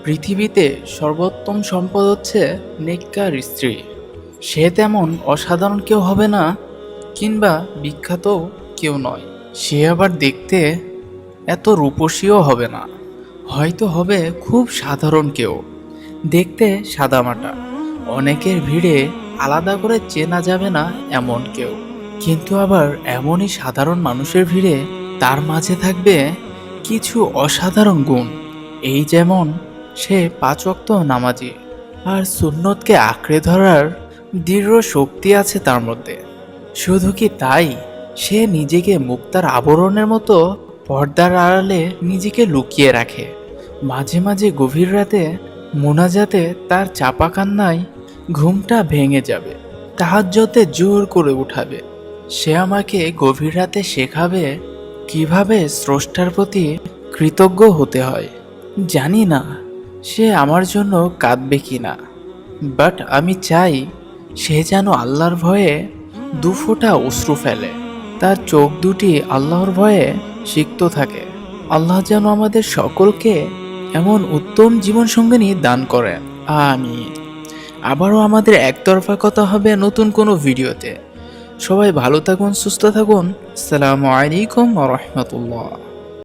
পৃথিবীতে সর্বোত্তম সম্পদ হচ্ছে নেককার স্ত্রী। সে তেমন অসাধারণ কেউ হবে না, কিংবা বিখ্যাত কেউ নয়। সে আবার দেখতে এত রূপসীও হবে না, হয়তো হবে খুব সাধারণ কেউ, দেখতে সাদামাটা, অনেকের ভিড়ে আলাদা করে চেনা যাবে না এমন কেউ। কিন্তু আবার এমনই সাধারণ মানুষের ভিড়ে তার মাঝে থাকবে কিছু অসাধারণ গুণ। এই যেমন সে 5 ওয়াক্ত নামাজি, আর সুন্নতকে আঁকড়ে ধরার দৃঢ় শক্তি আছে তার মধ্যে। শুধু কি তাই, সে নিজেকে মুক্তার আবরণের মতো পর্দার আড়ালে নিজেকে লুকিয়ে রাখে। মাঝে মাঝে গভীর রাতে মোনাজাতে তার চাপা কান্নায় ঘুমটা ভেঙে যাবে, তাহাজ্জুদে জোর করে উঠাবে। সে আমাকে গভীর রাতে শেখাবে কিভাবে স্রষ্টার প্রতি কৃতজ্ঞ হতে হয়। জানি না সে আমার জন্য কাঁদবে কিনা, বাট আমি চাই সে যেন আল্লাহর ভয়ে 2 ফোঁটা অশ্রু ফেলে, তার চোখ দুটি আল্লাহর ভয়ে সিক্ত থাকে। আল্লাহ যেন আমাদের সকলকে এমন উত্তম জীবন সঙ্গিনী দান করেন। আমিন। আবারও আমাদের একতরফা কথা হবে নতুন কোনো ভিডিওতে। সবাই ভালো থাকুন, সুস্থ থাকুন। আসসালামু আলাইকুম ওয়া রাহমাতুল্লাহ।